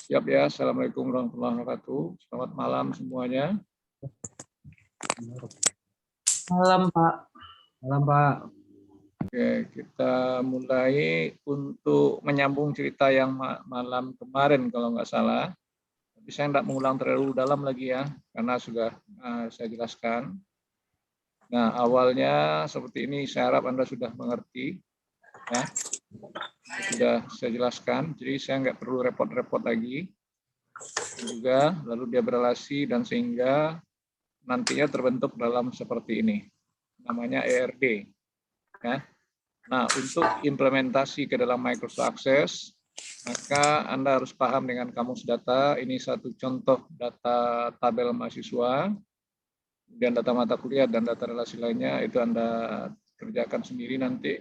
Siap ya. Assalamualaikum warahmatullahi wabarakatuh. Selamat malam semuanya. Malam, Pak. Malam, Pak. Oke, kita mulai untuk menyambung cerita yang malam kemarin kalau nggak salah. Tapi saya tidak mengulang terlalu dalam lagi ya, karena sudah saya jelaskan. Nah, awalnya seperti ini, saya harap Anda sudah mengerti. Ya, sudah saya jelaskan, jadi saya nggak perlu repot-repot lagi. Juga, lalu dia berelasi dan sehingga nantinya terbentuk dalam seperti ini. Namanya ERD. Ya. Nah, untuk implementasi ke dalam Microsoft Access, maka Anda harus paham dengan kamus data. Ini satu contoh data tabel mahasiswa, kemudian data mata kuliah dan data relasi lainnya, itu Anda kerjakan sendiri nanti.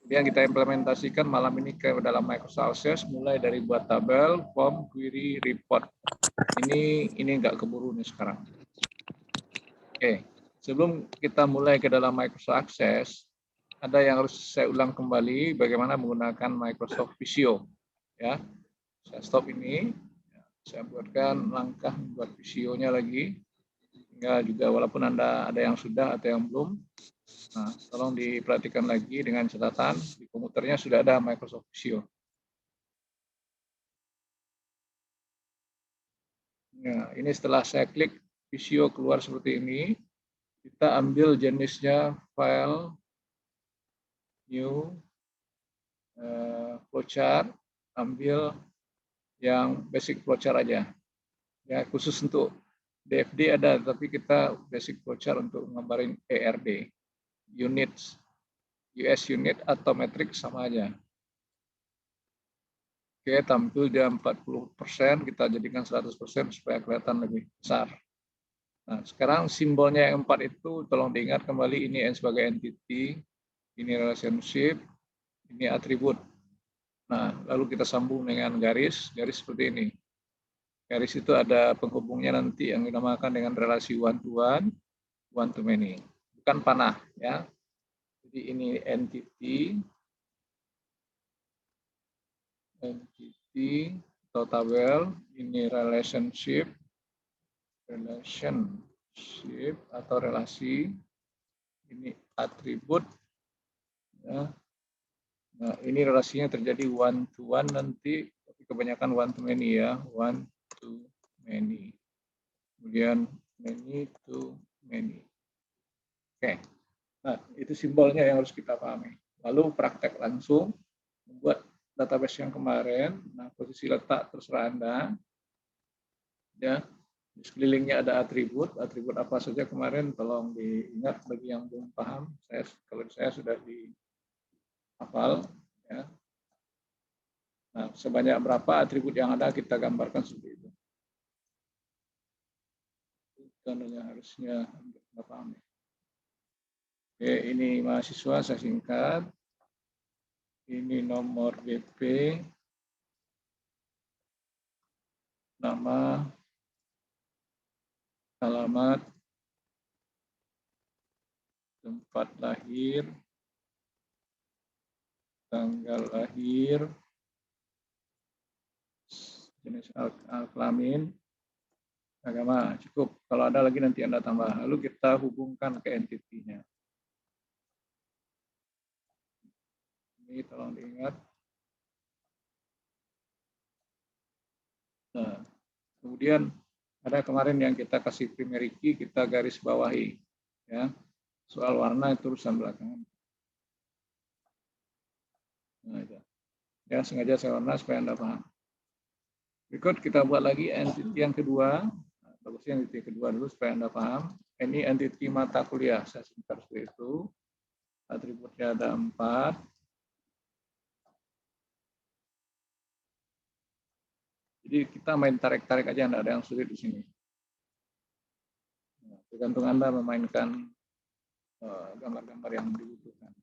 Kemudian kita implementasikan malam ini ke dalam Microsoft Access, mulai dari buat tabel, form, query, report. Ini nggak keburu nih sekarang. Oke, sebelum kita mulai ke dalam Microsoft Access, ada yang harus saya ulang kembali bagaimana menggunakan Microsoft Visio. Ya, saya stop ini, saya buatkan langkah membuat Visio-nya lagi. Hingga juga walaupun Anda ada yang sudah atau yang belum, nah, tolong diperhatikan lagi dengan catatan di komputernya sudah ada Microsoft Visio. Nah, ini setelah saya klik Visio keluar seperti ini, kita ambil jenisnya file, new, flowchart, ambil yang basic flowchart aja. Ya, khusus untuk DFD ada, tapi kita basic flowchart untuk menggambarin ERD, units, US unit atau metrik sama aja. Oke, tampil dia 40%, kita jadikan 100% supaya kelihatan lebih besar. Nah, sekarang simbolnya yang 4 itu tolong diingat kembali, ini N sebagai entity, ini relationship, ini atribut. Nah, lalu kita sambung dengan garis seperti ini. Garis itu ada penghubungnya nanti yang dinamakan dengan relasi one to one, one to many. Bukan panah ya. Jadi ini entity atau tabel, ini relationship atau relasi, ini atribut ya. Nah, ini relasinya terjadi one to one nanti, tapi kebanyakan one to many ya, one to many. Kemudian many to many. Oke. Nah, itu simbolnya yang harus kita pahami. Lalu praktek langsung membuat database yang kemarin. Nah, posisi letak terserah Anda. Ya. Di sekelilingnya ada atribut apa saja kemarin tolong diingat bagi yang belum paham. Kalau saya sudah dihafal ya. Nah, sebanyak berapa atribut yang ada kita gambarkan seperti itu. Contohnya harusnya Anda pahami. Oke, ini mahasiswa saya singkat. Ini nomor BP, nama, alamat, tempat lahir, tanggal lahir, jenis kelamin, agama. Cukup. Kalau ada lagi nanti Anda tambah. Lalu kita hubungkan ke entity-nya. Ini tolong diingat. Nah, kemudian ada kemarin yang kita kasih primary key, kita garis bawahi. Ya. Soal warna itu urusan belakangan. Nah, itu. Ya, sengaja saya warna supaya Anda paham. Berikut kita buat lagi entity yang kedua. Bagusnya entity kedua dulu supaya Anda paham. Ini entity mata kuliah. Saya singkat seperti itu. Atributnya ada 4. Jadi kita main tarik-tarik aja, tidak ada yang sulit di sini. Nah, tergantung Anda memainkan gambar-gambar yang dibutuhkan.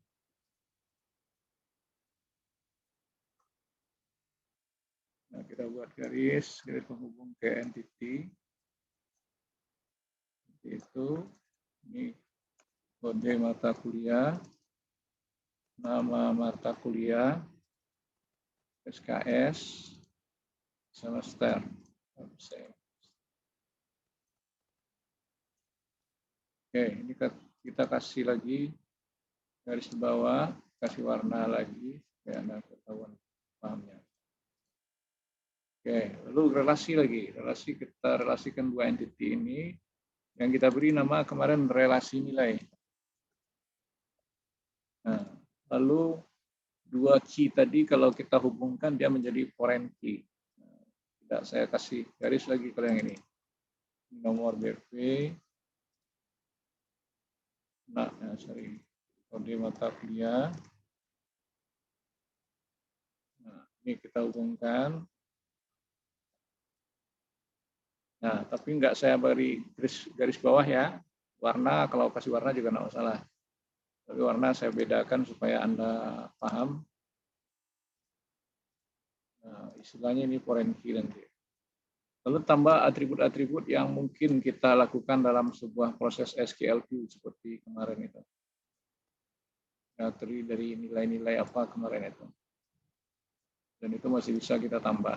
Nah, kita buat garis penghubung ke entity. Itu ini kode mata kuliah, nama mata kuliah, SKS, semester. Oke, ini kita kasih lagi garis di bawah, kasih warna lagi supaya Anda ketahuan pahamnya. Oke, lalu relasi lagi. Kita relasikan dua entity ini yang kita beri nama kemarin relasi nilai. Nah, lalu dua key tadi kalau kita hubungkan dia menjadi foreign key. Tidak, saya kasih garis lagi kalau yang ini. Nomor BP. Nah, sorry. Kode mata kuliah. Nah, ini kita hubungkan. Nah, tapi enggak saya beri garis bawah ya. Warna, kalau kasih warna juga enggak masalah. Tapi warna saya bedakan supaya Anda paham. Nah, istilahnya ini foreign key nanti. Lalu tambah atribut-atribut yang mungkin kita lakukan dalam sebuah proses SQL seperti kemarin itu. Ya, terdiri dari nilai-nilai apa kemarin itu. Dan itu masih bisa kita tambah.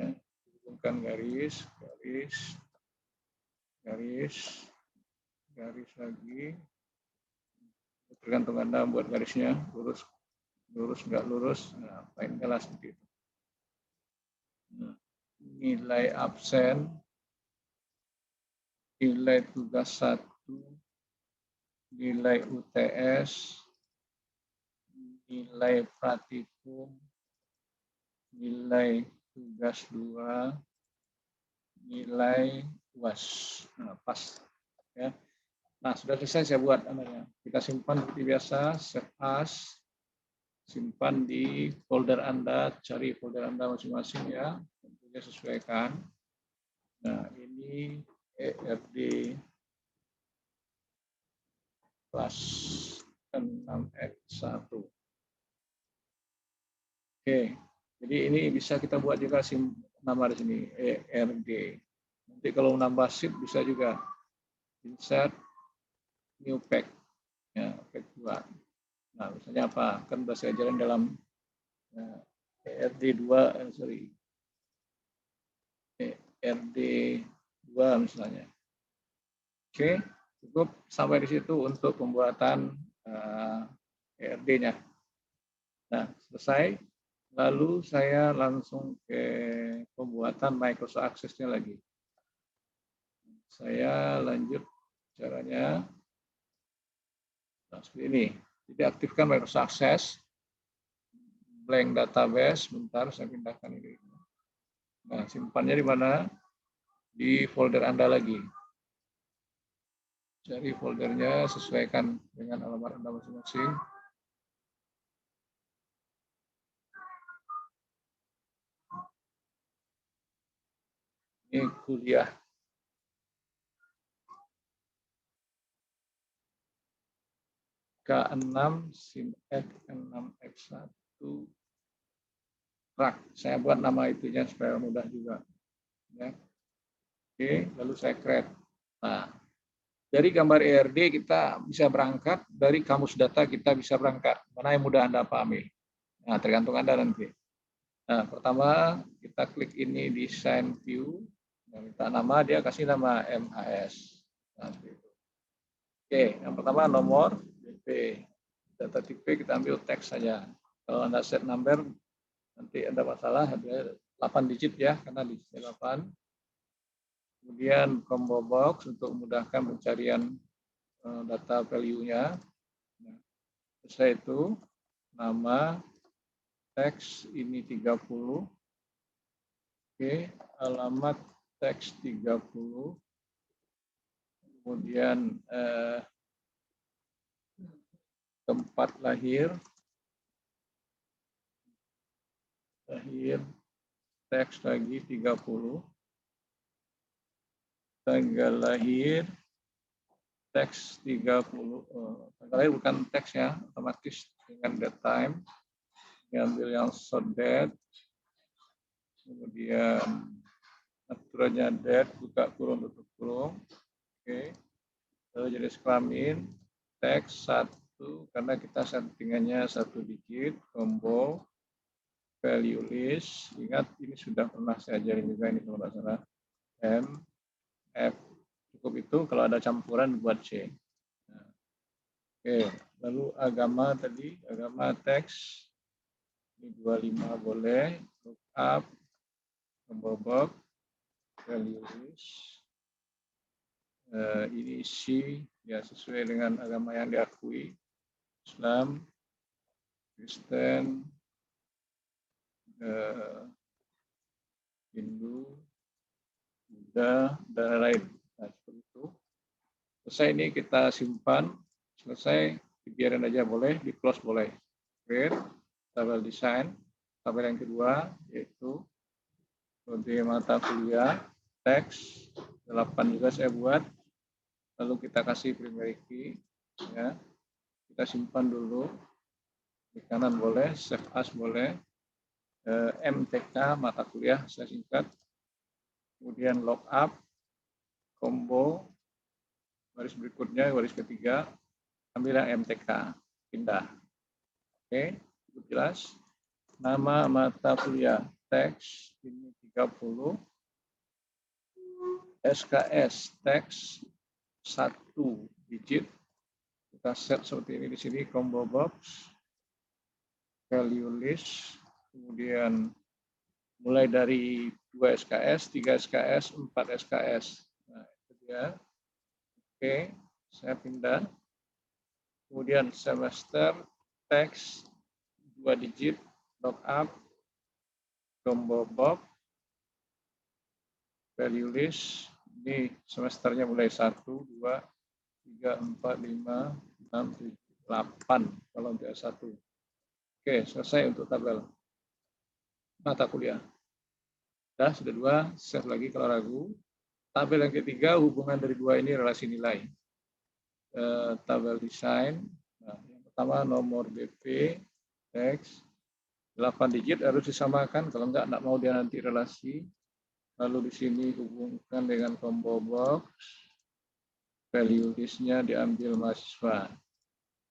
Ya, hubungkan garis lagi. Tergantung Anda buat garisnya, lurus nggak lurus, nah lain kelas seperti itu. Nah, nilai absen, nilai tugas 1, nilai UTS, nilai praktikum, nilai tugas 2, nilai UAS. Nah, pas ya. Nah, sudah selesai saya buat namanya. Kita simpan seperti biasa, save as, simpan di folder Anda, cari folder Anda masing-masing ya, tentunya sesuaikan. Nah, ini ERD kelas 6X1. Oke, jadi ini bisa kita buat juga nama di sini, ERD. Nanti kalau nambah sheet bisa juga insert new pack, ya, pack 2. Nah, misalnya apa? Kan sudah saya ajarin dalam ERD 2, ERD 2 misalnya. Oke, cukup sampai di situ untuk pembuatan ERD-nya. Nah, selesai. Lalu saya langsung ke pembuatan Microsoft Access-nya lagi. Saya lanjut caranya. Nah, seperti ini. Jadi aktifkan Microsoft Access. Blank database. Bentar, saya pindahkan ini. Nah, simpannya di mana? Di folder Anda lagi. Cari foldernya, sesuaikan dengan alamat Anda masing-masing. Ini kuliah. K6, SIMX 6X1, rak. Saya buat nama itunya supaya mudah juga. Ya. Oke, lalu saya create. Nah, dari gambar ERD kita bisa berangkat, dari kamus data kita bisa berangkat. Mana yang mudah Anda pahami? Nah, tergantung Anda nanti. Nah, pertama kita klik ini design view, minta nama, dia kasih nama MHS. Nah, oke, yang pertama nomor BP. Data tipe kita ambil teks saja. Kalau Anda set number, nanti ada masalah, ada 8 digit ya, karena di 8. Kemudian combo box untuk memudahkan pencarian data value-nya. Setelah itu, nama, teks ini 30. Oke, alamat teks 30. Kemudian tempat lahir, teks lagi 30. Tanggal lahir, teks 30. Tanggal lahir bukan teks ya, otomatis dengan date time. Ambil yang short date. Kemudian aturannya date, buka kurung, tutup kurung. Oke. Lalu jenis kelamin, teks 1, karena kita settingannya 1 digit, combo. value list. Ingat ini sudah pernah saya ajarin juga ini kalau nggak salah. M, F. Cukup itu, kalau ada campuran buat C. Nah, oke, lalu agama tadi, agama teks. Ini 25 boleh, lookup, membobok, value list. Ini isi ya sesuai dengan agama yang diakui, Islam, Kristen, Hindu, Buddha, dan lain. Nah, seperti itu. Selesai ini kita simpan, selesai dibiarin aja boleh, di close boleh. Create, tabel desain, tabel yang kedua yaitu kode mata kuliah, teks, 8 juga saya buat. Lalu kita kasih primary key, ya. Kita simpan dulu. Di kanan boleh, save as boleh. MTK mata kuliah saya singkat. Kemudian lookup, combo, baris berikutnya, baris ketiga, ambil yang MTK, pindah. Oke, cukup jelas. Nama mata kuliah, teks, ini 30. SKS, teks, 1 digit. Kita set seperti ini di sini, combo box, value list, kemudian mulai dari 2 SKS, 3 SKS, 4 SKS. Nah, itu dia. Oke, saya pindah. Kemudian semester, teks, 2 digit, lookup, combo box, value list. Ini semesternya mulai 1, 2, 3, 4, 5, 6, 7, 8 kalau untuk S1. Oke, selesai untuk tabel mata kuliah. Sudah 2, save lagi kalau ragu. Tabel yang ketiga, hubungan dari 2 ini relasi nilai. Tabel desain. Nah, yang pertama nomor BP, teks, 8 digit harus disamakan, kalau enggak mau dia nanti relasi. Lalu di sini hubungkan dengan combo box. Value list-nya diambil mahasiswa.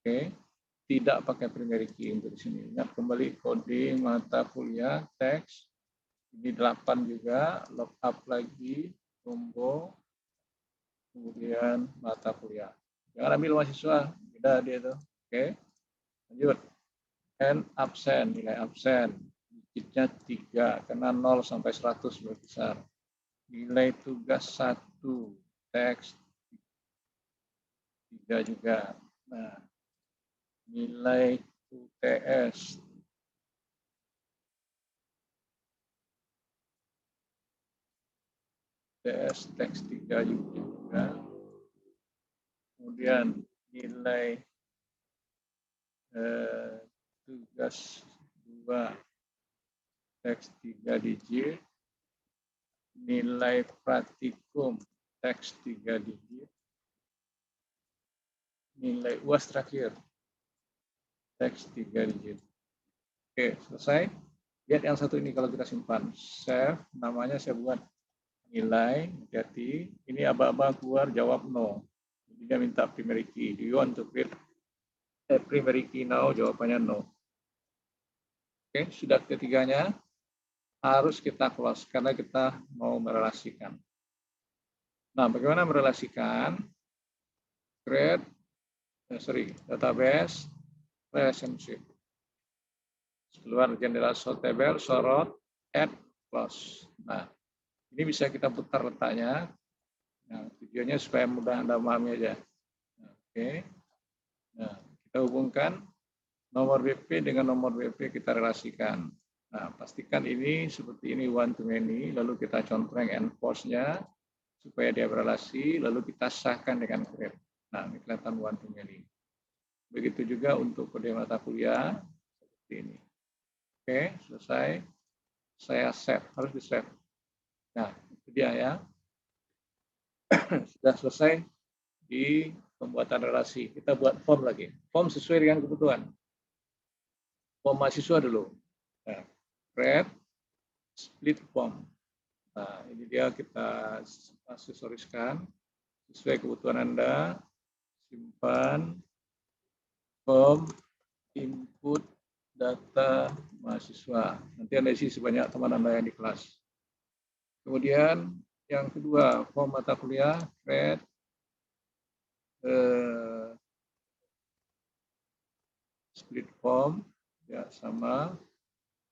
Oke, tidak pakai primary key untuk di sini. Ingat kembali kode mata kuliah teks. Ini 8 juga, lookup lagi, combo, kemudian mata kuliah. Jangan ambil mahasiswa, beda dia itu. Oke, lanjut. And absen, nilai absen. Digitnya 3, karena 0 sampai 100 besar. Nilai tugas 1, teks 3 juga. Nah, nilai UTS teks 3 juga. Kemudian nilai tugas 2 teks 3 digit. Nilai praktikum teks 3 digit. Nilai UAS terakhir teks 3 digit. Oke, selesai. Lihat yang satu ini kalau kita simpan. Save, namanya saya buat nilai, jadi ini aba-aba keluar jawab no. Jadi dia minta primary key. Do you want to create primary key now? Jawabannya no. Oke, sudah ketiganya harus kita close karena kita mau merelasikan. Nah, bagaimana merelasikan? Create, database, relationship. Keluar jendela sort table, sorot, add, close. Nah, ini bisa kita putar letaknya. Nah, tujuannya supaya mudah Anda memahami aja. Nah, oke. Nah, kita hubungkan nomor BP dengan nomor BP kita relasikan. Nah, pastikan ini seperti ini one to many, lalu kita contreng enforce-nya supaya dia berelasi, lalu kita sahkan dengan create. Nah, ini kelihatan one to many. Begitu juga untuk kode mata kuliah seperti ini. Oke, selesai. Saya save, harus di save. Nah, itu dia ya. Sudah selesai di pembuatan relasi. Kita buat form lagi. Form sesuai dengan kebutuhan. Form mahasiswa dulu. Nah, create, split form. Nah, ini dia kita aksesoriskan sesuai kebutuhan Anda. Simpan, form, input, data, mahasiswa. Nanti Anda isi sebanyak teman Anda yang di kelas. Kemudian yang kedua, form mata kuliah, create split form, ya sama.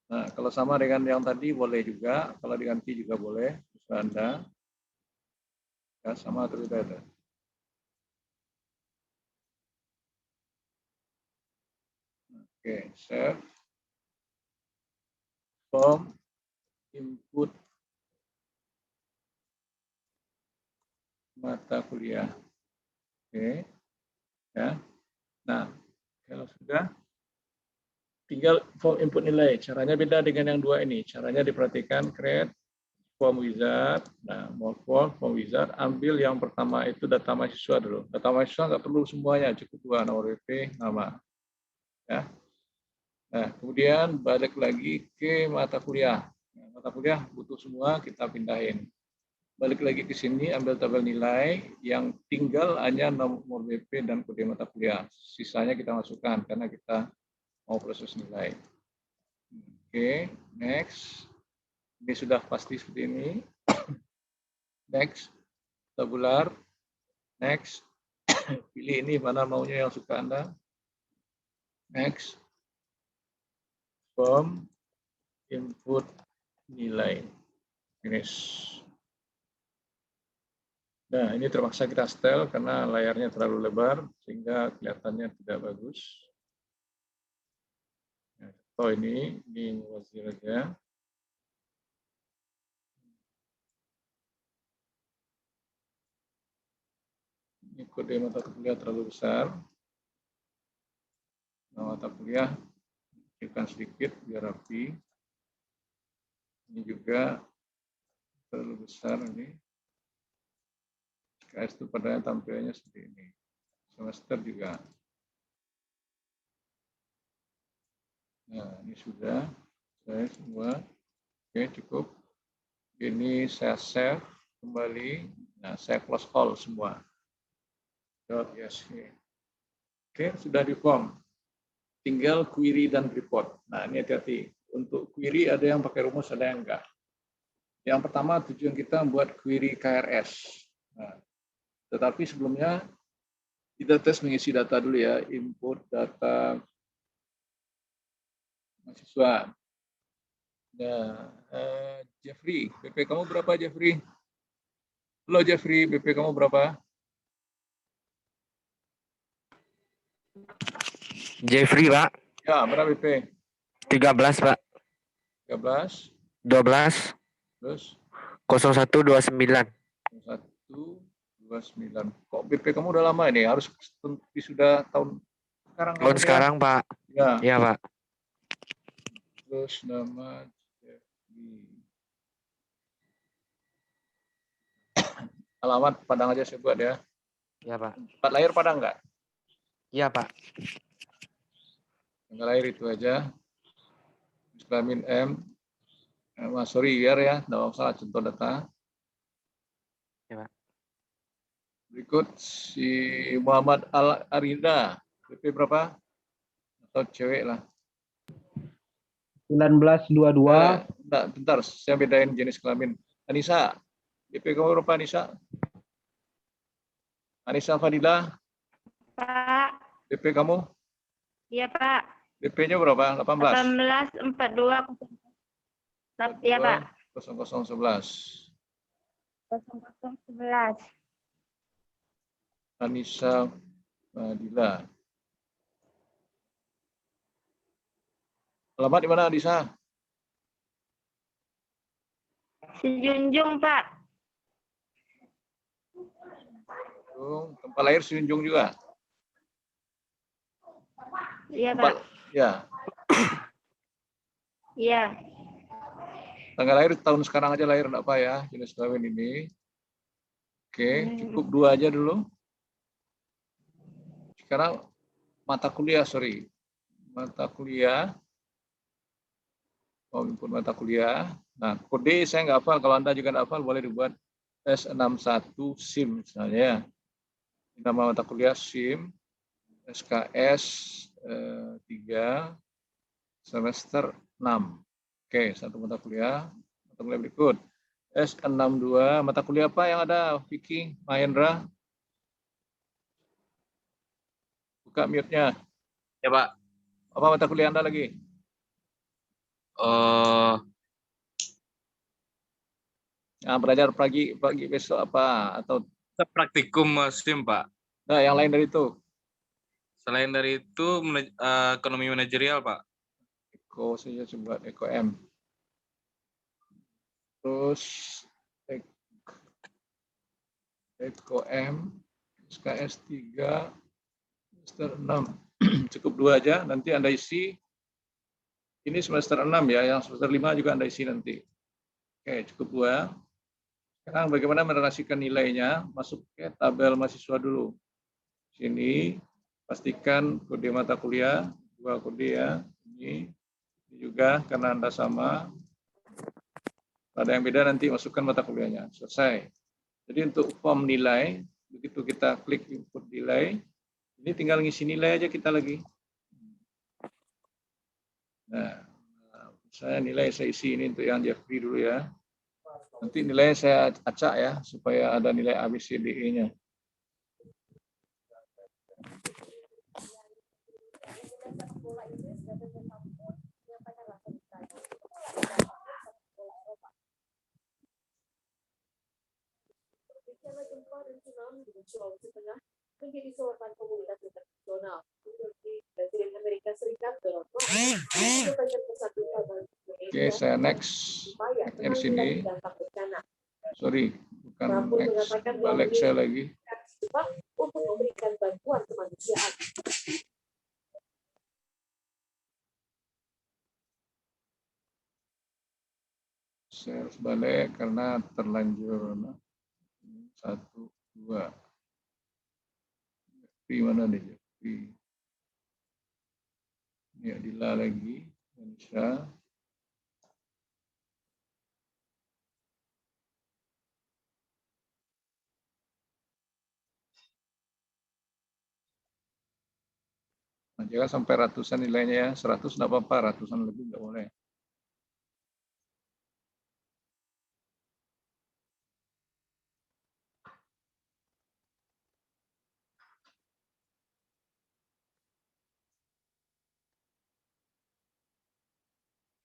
Nah, kalau sama dengan yang tadi boleh juga, kalau diganti juga boleh, terserah Anda. Ya, sama atau tidak. Oke, save. Form input mata kuliah. Oke. Ya. Nah, kalau sudah tinggal form input nilai. Caranya beda dengan yang dua ini. Caranya diperhatikan create form wizard. Nah, mau form wizard, ambil yang pertama itu data mahasiswa dulu. Data mahasiswa nggak perlu semuanya, cukup dua, nomor WP, nama. Ya. Nah, kemudian balik lagi ke mata kuliah. Nah, mata kuliah butuh semua, kita pindahin. Balik lagi ke sini, ambil tabel nilai, yang tinggal hanya nomor WP dan kode mata kuliah. Sisanya kita masukkan, karena kita mau proses nilai. Oke, next. Ini sudah pasti seperti ini. Next, tabular. Next, pilih ini mana maunya yang suka Anda. Next, form input nilai. Finish. Nah, ini terpaksa kita setel karena layarnya terlalu lebar sehingga kelihatannya tidak bagus. Nah, contoh ini wazir aja. Ini kode mata kuliah terlalu besar. Nah, mata kuliah kecilkan sedikit biar rapi. Ini juga terlalu besar ini. SKS itu padanya tampilannya seperti ini. Semester juga. Nah, ini sudah saya semua. Oke, cukup. Ini saya save kembali. Nah, saya close all semua. Yes. Oke, sudah di form. Tinggal query dan report. Nah, ini hati-hati. Untuk query ada yang pakai rumus, ada yang enggak. Yang pertama tujuan kita membuat query KRS. Nah, tetapi sebelumnya kita tes mengisi data dulu ya, input data mahasiswa. Nah, Jeffrey, BP kamu berapa Jeffrey? Halo Jeffrey, BP kamu berapa? Jeffrey, Pak. Ya, berapa BP? 13, Pak. 13. 12. Terus? 0129. 0129. Kok BP kamu udah lama ini? Harus sudah tahun sekarang. Tahun sekarang, ya? Pak. Ya. Iya, Pak. Terus nama Jeffrey. Alamat Padang aja saya buat ya. Iya, Pak. Tempat lahir Padang nggak? Iya, Pak. Tanggal lahir itu aja. Kelamin M. Sorry ya, tidak masalah contoh data. Iya, Pak. Berikut si Muhammad Al Arida, BP berapa? Atau cewek lah. 1922. Bentar, saya bedain jenis kelamin. Anissa, BP kamu berapa Anissa? Anissa Fadila. Pak. BP kamu? Iya, Pak. BP-nya berapa? 18. 1842. Iya, Pak. 0011. 0011. Anissa Fadila. Alamat di mana Anissa? Sejunjung, Pak. Tempat lahir Sejunjung juga? Iya, Pak. Ya. Iya. Tanggal lahir tahun sekarang aja lahir enggak apa ya jenis kelamin ini. Oke, cukup 2 aja dulu. Sekarang mata kuliah, mata kuliah. Input mata kuliah. Nah, kode saya nggak hafal. Kalau Anda juga nggak hafal, boleh dibuat S61 SIM misalnya. Nama mata kuliah SIM, SKS 3, semester 6. Oke, satu mata kuliah berikut. S62, mata kuliah apa yang ada, Vicky, Mahendra? Buka mute-nya. Ya, Pak. Apa mata kuliah Anda lagi? Nah, belajar pagi besok apa? Atau Praktikum musim, Pak. nah, yang lain dari itu? Selain dari itu, ekonomi manajerial, Pak. Eko saja coba Eko M. Terus Eko M, SKS 3, semester 6. Cukup 2 aja, nanti Anda isi. Ini semester 6 ya, yang semester 5 juga Anda isi nanti. Oke, cukup 2. Sekarang bagaimana merelasikan nilainya? Masuk ke tabel mahasiswa dulu. Sini, pastikan kode mata kuliah, 2 kode ya. Ini juga karena Anda sama. Ada yang beda nanti masukkan mata kuliahnya. Selesai. Jadi untuk form nilai, begitu kita klik input nilai, ini tinggal ngisi nilai aja kita lagi. Nah, saya nilai saya isi ini untuk yang Jeffrey dulu ya. Nanti nilai saya acak ya, supaya ada nilai ABCDE-nya. Menjadi sorotan komunitas internasional. Presiden Amerika Serikat Donald Trump Oke, saya next di sini. Sorry, bukan next. Balik saya lagi. Untuk memberikan bantuan kemanusiaan. Saya harus balik karena terlanjur 1, 2. Di mana nih? Di ini Adila lagi, Indonesia. Nah, jangan sampai ratusan nilainya ya, 100 enggak apa-apa, ratusan lebih enggak boleh.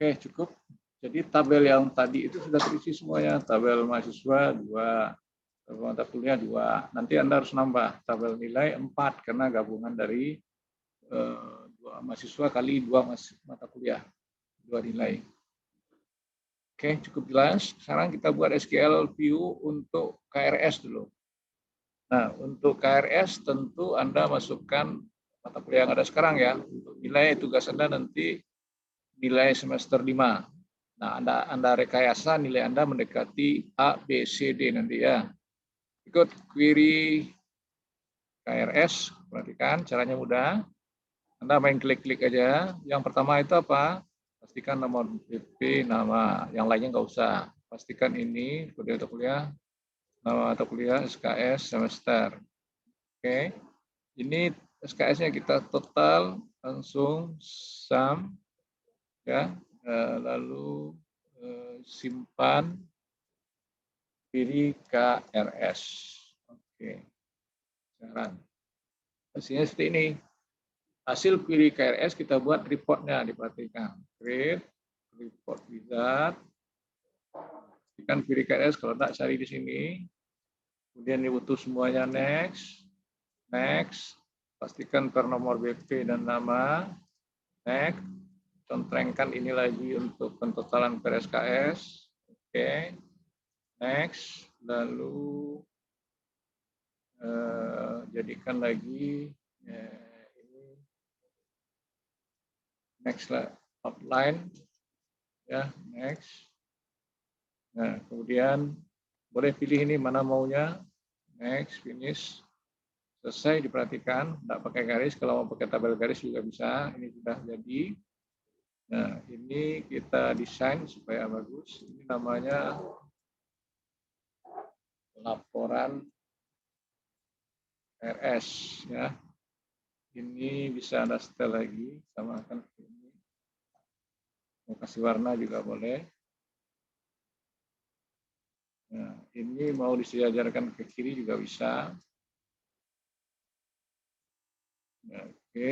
Oke, cukup. Jadi tabel yang tadi itu sudah terisi semuanya. Tabel mahasiswa 2, tabel mata kuliah 2. Nanti Anda harus nambah tabel nilai 4 karena gabungan dari 2 mahasiswa kali 2 mata kuliah, 2 nilai. Oke, cukup jelas. Sekarang kita buat SQL view untuk KRS dulu. Nah, untuk KRS tentu Anda masukkan mata kuliah yang ada sekarang ya. Untuk nilai tugas Anda nanti nilai semester 5. Nah, Anda rekayasa nilai Anda mendekati A, B, C, D nanti ya. Ikut query KRS, perhatikan caranya mudah. Anda main klik-klik aja. Yang pertama itu apa? Pastikan nomor BP, nama. Yang lainnya nggak usah. Pastikan ini kode mata kuliah, nama mata kuliah, SKS, semester. Oke. Ini SKS-nya kita total, langsung sum. Ya, lalu simpan query KRS. Oke. Sekarang hasilnya seperti ini. Hasil query KRS kita buat reportnya, diperhatikan. Create report wizard. Pastikan query KRS kalau tidak cari di sini. Kemudian dibutuh semuanya next. Next. Pastikan per nomor BP dan nama. Next. Contrengkan ini lagi untuk pentotalan per SKS. Oke. Next. Lalu jadikan lagi ini next lah, outline ya, next. Nah, kemudian boleh pilih ini mana maunya, next, finish, selesai. Diperhatikan tidak pakai garis, kalau mau pakai tabel garis juga bisa. Ini sudah jadi. Nah, ini kita desain supaya bagus. Ini namanya laporan RS ya. Ini bisa Anda setel lagi, sama akan ini. Mau kasih warna juga boleh. Nah, ini mau disejajarkan ke kiri juga bisa. Nah, oke.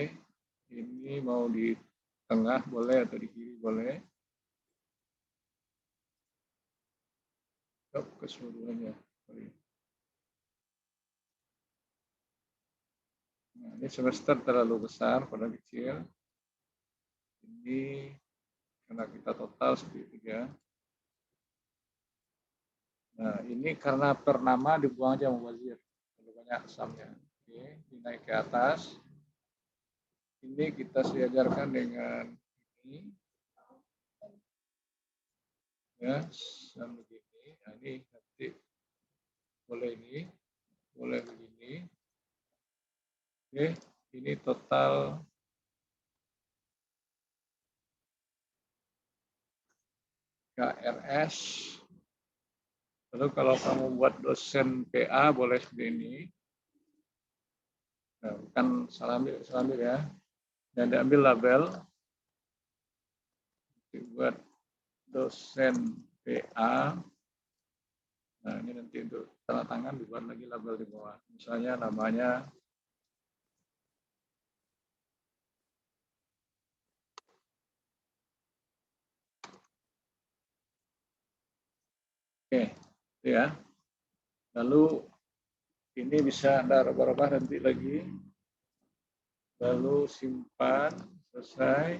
Ini mau di tengah boleh atau di kiri boleh. Keseluruhannya. Nah, ini semester terlalu besar pada kecil. Ini karena kita total segitiga. Nah, ini karena per nama dibuang aja mubazir. Terlalu banyak asamnya. Oke, ini naik ke atas. Ini kita sejajarkan dengan ini. Ya, sama begini. Nah, ini nanti boleh ini, boleh begini. Oke, ini total KRS. Lalu kalau kamu buat dosen PA boleh seperti ini. Nah, kan salah ambil ya. Dan diambil label. Buat dosen PA. Nah, ini nanti untuk tanda tangan dibuat lagi label di bawah. Misalnya namanya oke, ya. Lalu ini bisa Anda rubah-rubah nanti lagi. Lalu simpan, selesai,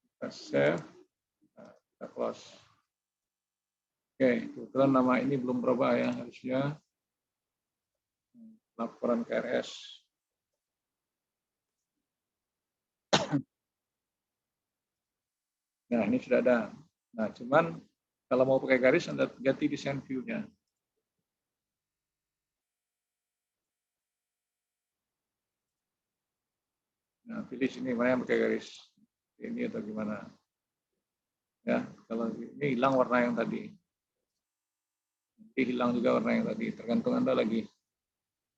kita save, kita close. Oke, kebetulan nama ini belum berubah ya, harusnya laporan KRS. Nah, ini sudah ada. Nah, cuman kalau mau pakai garis, Anda ganti desain view-nya. Nah, pilih sini mana yang pakai garis. Ini atau gimana. Ya, kalau ini hilang warna yang tadi. Nanti hilang juga warna yang tadi. Tergantung Anda lagi.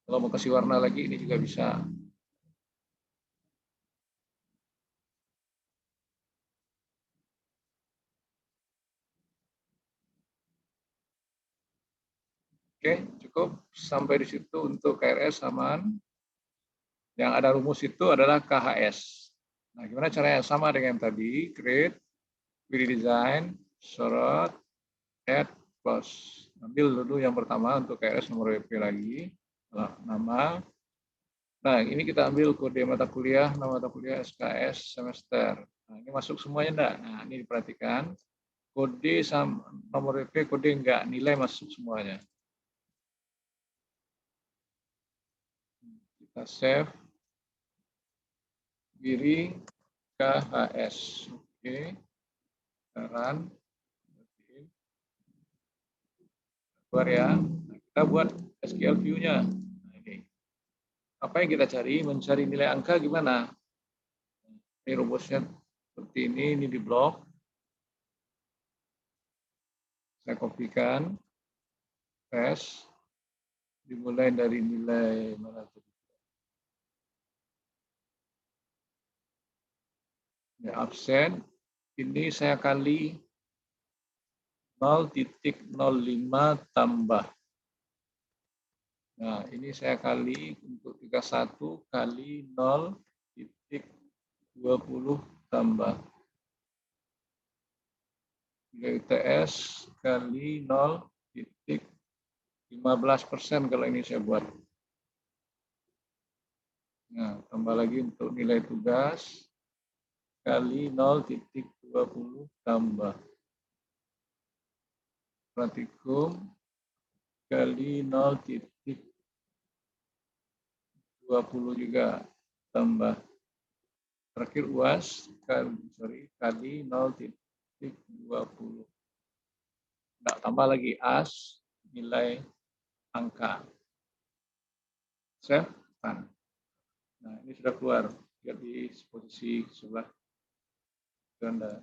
Kalau mau kasih warna lagi, ini juga bisa. Oke, cukup. Sampai di situ untuk KRS aman. Yang ada rumus itu adalah KHS. Nah, gimana caranya? Sama dengan yang tadi, create, pilih design, sorot, add, close. Ambil dulu yang pertama untuk KRS nomor WP lagi, nama. Nah, ini kita ambil kode mata kuliah, nama mata kuliah SKS semester. Nah, ini masuk semuanya enggak? Nah, ini diperhatikan. Kode sama nomor WP, kode enggak, nilai masuk semuanya. Kita save. Kiri KHS. Oke. Run. Keluar ya. Nah, kita buat SQL view-nya. Nah, ini. Apa yang kita cari? Mencari nilai angka gimana? Ini rumusnya seperti ini di blok. Saya kopikan. Paste. Dimulai dari nilai mana tadi? Ya, absen. Ini saya kali 0,05 tambah. Nah, ini saya kali untuk 31 kali 0,20 tambah. Nilai UTS kali 0,15% kalau ini saya buat. Nah, tambah lagi untuk nilai tugas kali 0,20 tambah. Praktikum kali 0,20 juga tambah. Terakhir UAS kali 0,20. Nggak tambah lagi AS nilai angka. Save. Nah, ini sudah keluar. Lihat di posisi sebelah Anda.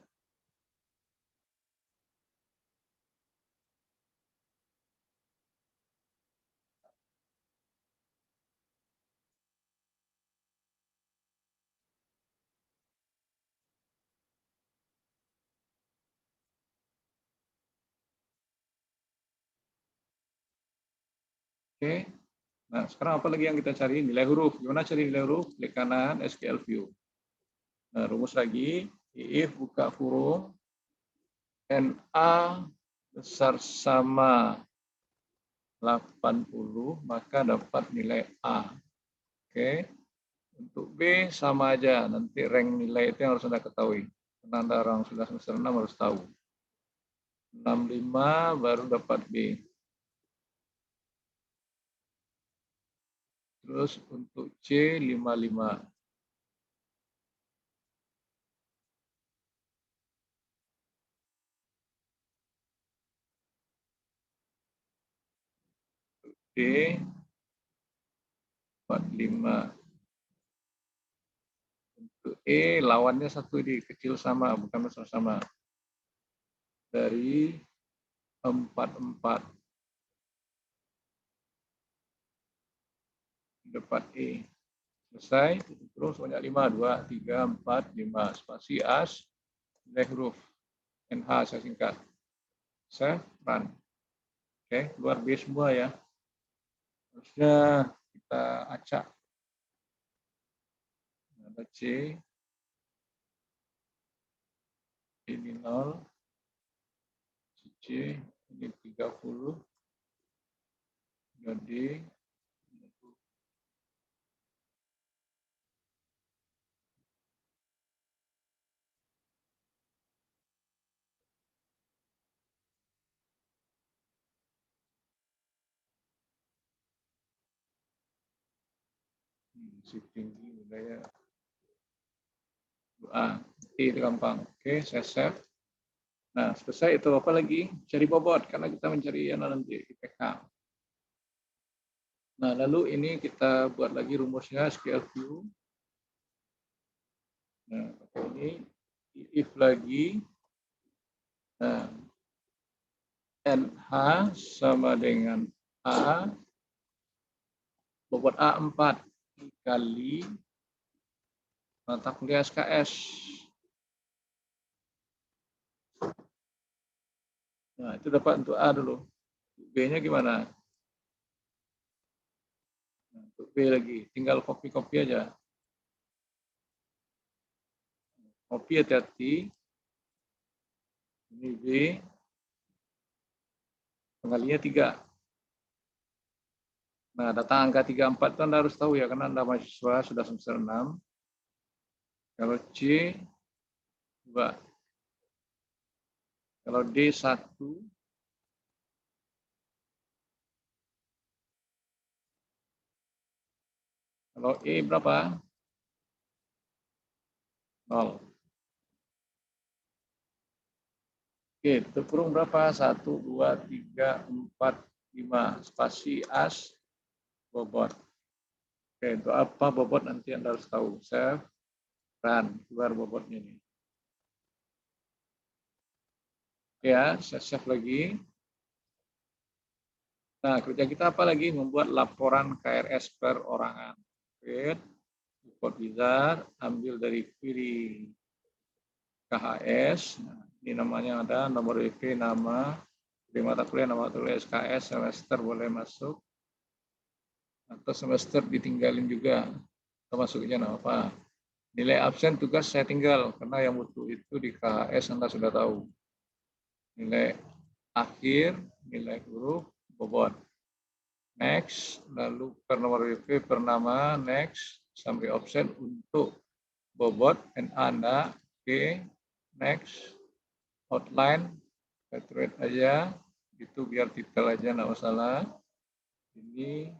Oke. Nah, sekarang apa lagi yang kita cari? Nilai huruf. Gimana cari nilai huruf? Klik kanan, SQL View. Nah, rumus lagi. If buka kurung, NA besar sama 80, maka dapat nilai A. Oke. Untuk B sama aja. Nanti rank nilai itu yang harus Anda ketahui. Karena Anda orang sudah semester 6 harus tahu. 65 baru dapat B. Terus untuk C 55. D 45. Untuk E lawannya satu di kecil sama, bukan besar sama. Dari 44 dapat E. Selesai, terus banyak 5, 2, 3, 4, 5. Spasi as, nilai huruf. NH saya singkat. Save, run. Oke, keluar B semua ya. Harusnya kita acak. Ada C, ini 0, C, ini 30, jadi si tinggi budaya A, itu gampang. Oke, saya save. Nah, selesai itu apa lagi? Cari bobot, karena kita mencari yang nanti IPK. Nah, lalu ini kita buat lagi rumusnya SQL View. Nah, ini if lagi. Nah, NH sama dengan A, bobot A 4 kali mata kuliah SKS. Nah, itu dapat untuk A dulu. B-nya gimana? Nah, untuk B lagi, tinggal copy-copy aja. Copy hati-hati. Ini B. Pengalinya 3. Nah, data angka 34 itu Anda harus tahu ya, karena Anda mahasiswa sudah semester 6. Kalau C, 2. Kalau D, 1. Kalau E berapa? 0. Oke, tutup kurung berapa? 1, 2, 3, 4, 5. Spasi as, bobot. Oke, untuk apa bobot nanti Anda harus tahu. Save, run, keluar bobotnya ini. Ya, saya save lagi. Nah, kerja kita apa lagi? Membuat laporan KRS perorangan. Create, report wizard, ambil dari query KHS. Nah, ini namanya ada, nomor IP, nama, dari mata kuliah, nama kuliah SKS, semester boleh masuk. Atau semester ditinggalin juga. Termasuknya nama apa? Nilai absen tugas saya tinggal, karena yang butuh itu di KHS Anda sudah tahu. Nilai akhir, nilai huruf, bobot. Next, lalu per nomor WP, per nama, next, sampai absen untuk bobot, NA Anda, oke, next, outline, graduate aja, itu biar detail aja, nggak masalah. Ini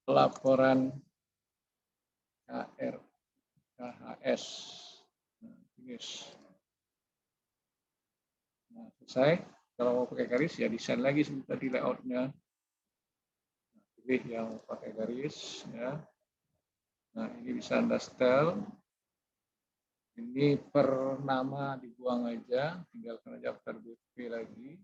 laporan KHS. Nah, finish. Nah, selesai. Kalau mau pakai garis, ya desain lagi seperti layoutnya. Nah, pilih yang pakai garis. Ya. Nah, ini bisa Anda setel. Ini per nama dibuang aja, tinggalkan aja per BP lagi.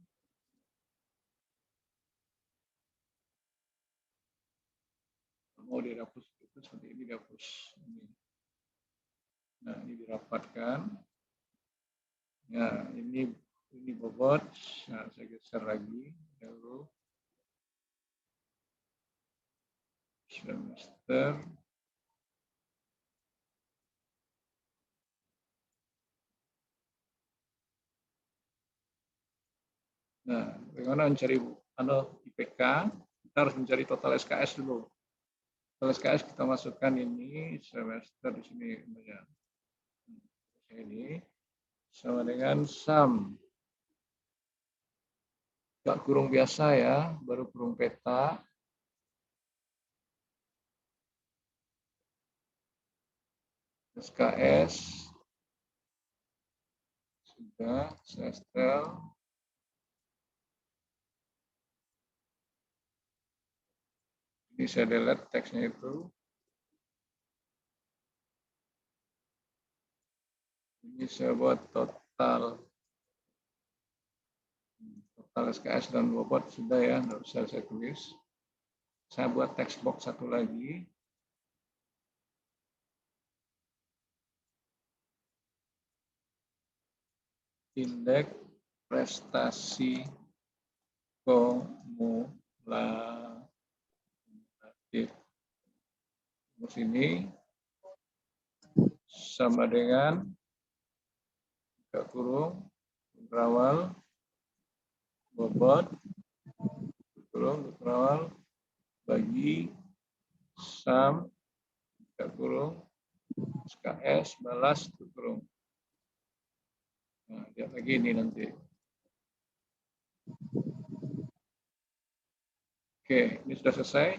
Mau dirapus itu seperti ini, dihapus. Nah, ini dirapatkan. Nah, ini bobot. Nah, saya geser lagi. Lalu semester. Nah, bagaimana mencari IPK? Kita harus mencari total SKS dulu. Total SKS kita masukkan ini semester di sini ya. Ini sama dengan sum. Enggak kurung biasa ya, baru kurung peta. SKS sudah, semester. Ini saya delete teksnya itu. Ini saya buat total SKS dan bobot sudah ya, nggak usah saya tulis. Saya buat text box satu lagi. Indeks prestasi kumulatif. Terus ini sama dengan buka kurung berawal bobot kurung berawal bagi sum buka kurung SKS balas kurung. Nah, lihat lagi ini nanti. Oke, ini sudah selesai.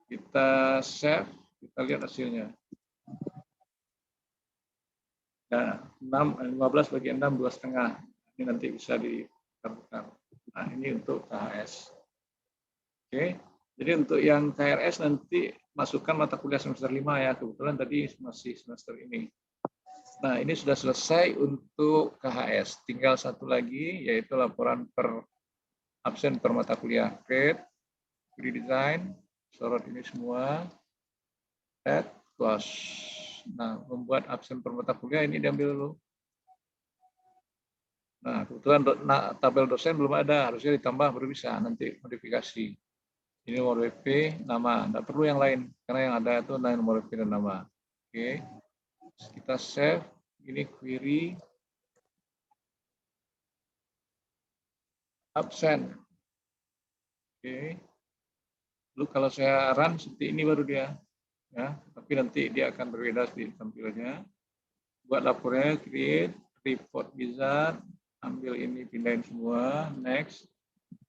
Kita save, kita lihat hasilnya. Nah, 15 bagi 6, 2,5. Ini nanti bisa ditemukan. Nah, ini untuk KHS. Oke, jadi untuk yang KRS nanti masukkan mata kuliah semester 5 ya. Kebetulan tadi masih semester ini. Nah, ini sudah selesai untuk KHS. Tinggal satu lagi, yaitu laporan per absen per mata kuliah. Create, redesign, sorot ini semua, add, close. Nah, membuat absen per mata kuliah ini diambil dulu. Nah, kebetulan tabel dosen belum ada, harusnya ditambah baru bisa nanti modifikasi. Ini nomor WP, nama, tidak perlu yang lain, karena yang ada itu nomor WP dan nama. Oke. Kita save, ini query absen. Oke. Lalu kalau saya run seperti ini baru dia, ya. Tapi nanti dia akan berbeda di tampilannya. Buat lapornya, create report wizard, ambil ini pindahin semua, next.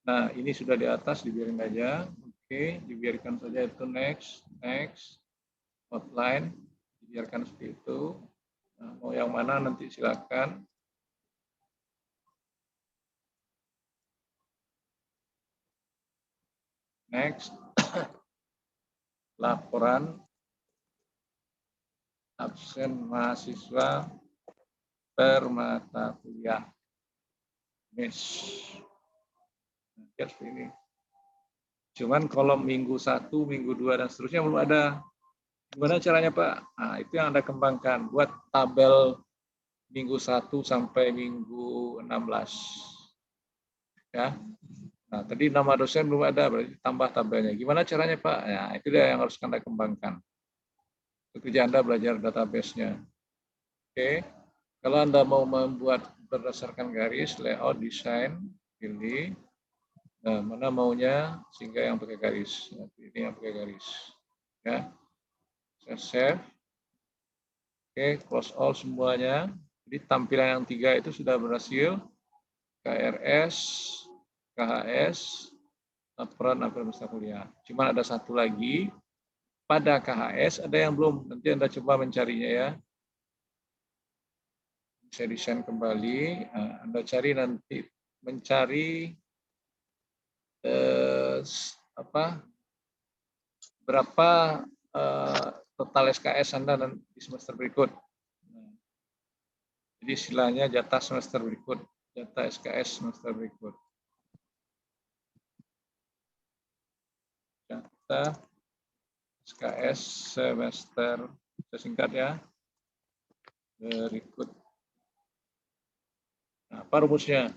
Nah ini sudah di atas, dibiarin aja. Oke, dibiarkan saja itu next, outline. Biarkan seperti itu. Nah, mau yang mana nanti silakan. Next, laporan absen mahasiswa per mata kuliah. Seperti ini. Cuman kolom minggu 1, minggu 2, dan seterusnya belum ada. Gimana caranya Pak? Nah, itu yang Anda kembangkan. Buat tabel minggu 1 sampai minggu 16. Ya. Nah, tadi nama dosen belum ada, berarti tambah tabelnya. Gimana caranya Pak? Ya, itu dia yang harus Anda kembangkan. Kerja Anda belajar database-nya. Oke. Kalau Anda mau membuat berdasarkan garis, layout, desain, pilih. Nah, mana maunya sehingga yang pakai garis. Nah, ini yang pakai garis. Ya. Saya save. Oke, close all semuanya. Jadi tampilan yang 3 itu sudah berhasil. KRS, KHS, laporan mata kuliah. Cuma ada satu lagi. Pada KHS ada yang belum. Nanti Anda coba mencarinya ya. Saya desain kembali. Nah, Anda cari nanti mencari berapa total SKS Anda di semester berikut. Jadi istilahnya jatah semester berikut, jatah SKS semester berikut. Jatah SKS semester, singkat ya, berikut. Nah, apa rumusnya?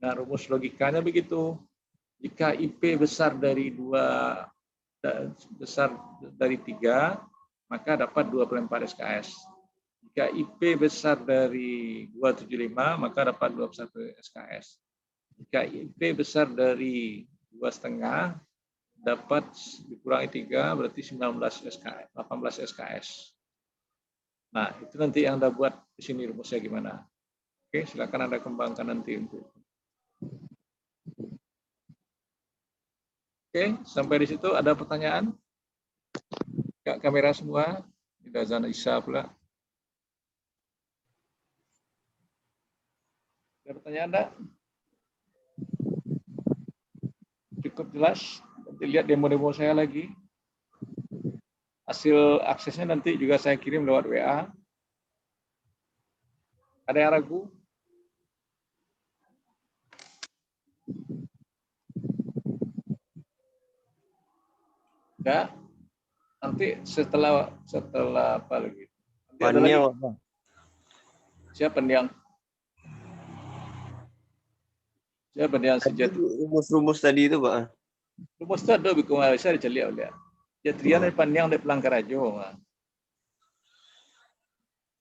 Nah, rumus logikanya begitu. Jika IP besar dari 2 besar dari 3, maka dapat 2/4 SKS. Jika IP besar dari 275, maka dapat 21 SKS. Jika IP besar dari 2,5, dapat dikurangi 3, berarti 19 SKS, 18 SKS. Nah, itu nanti yang Anda buat di sini rumusnya gimana. Oke, silakan Anda kembangkan nanti untuk. Oke, sampai di situ ada pertanyaan? Kak, kamera semua, tidak Zana Isa pula. Ada pertanyaan enggak? Cukup jelas? Nanti lihat demo-demo saya lagi. Hasil aksesnya nanti juga saya kirim lewat WA. Ada yang ragu? Enggak? Nanti setelah apa lagi? Nanti ada lagi. Siapa yang? Siapa yang sejati? Rumus-rumus tadi itu, Pak. Rumus itu ada bikin Malaysia diceliak oleh. Jatrian dari Paniang dari Pelangkar Rajo.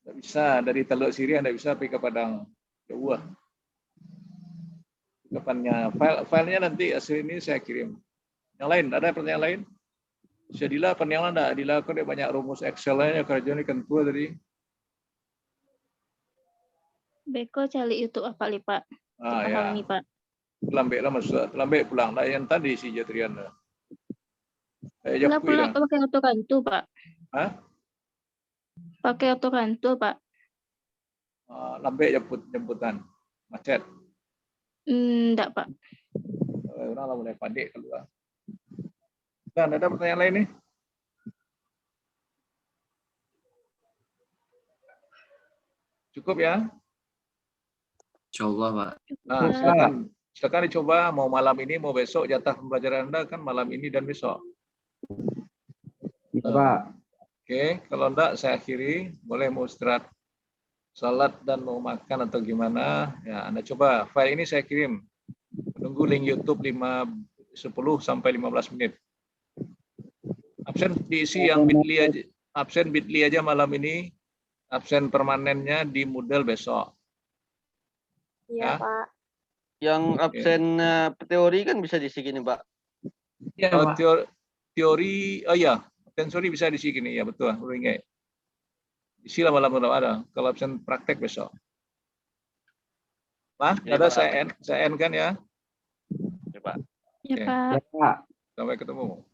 Tidak bisa dari Teluk Siri, Anda bisa pergi ke Padang Jawa. Depannya filenya nanti hasil ini saya kirim. Yang lain ada pertanyaan lain? Syadila Paniang Anda, Adila kok ada banyak rumus Excel-nya kerja ini kan tua tadi. Beko cari YouTube apa li Pak? Ya. Pahami Pak. Terlambat lah masuk, terlambat pulang. Nah, yang tadi si Jatrian. Saya Enggak pulang pakai otokantu Pak. Hah? Pakai otokantu Pak. Lambat jemputan, macet. Enggak Pak. Orang lah mulai panik keluar. Dan ada pertanyaan lain nih? Cukup ya? Insyaallah, Pak. Nah, silakan dicoba mau malam ini mau besok, jatah pembelajaran Anda kan malam ini dan besok. Iya, Pak. Oke, kalau enggak saya akhiri, boleh mau istirahat salat dan mau makan atau gimana, ya Anda coba. File ini saya kirim. Menunggu link YouTube 10 sampai 15 menit. Absen diisi yang Bitly aja. Absen Bitly aja malam ini. Absen permanennya di Moodle besok. Iya, Ya. Pak. Yang absen teori kan bisa diisi gini, Pak. Ya, Kalau Pak. teori, oh iya, absen sorry bisa diisi gini ya betul. Baru ingat. Isi lah malam ada. Kalau absen praktek besok. Pak, Ini, ada Pak. saya end kan ya. Ya, Pak. Ya Oke. Pak. Ya, Pak. Sampai ketemu.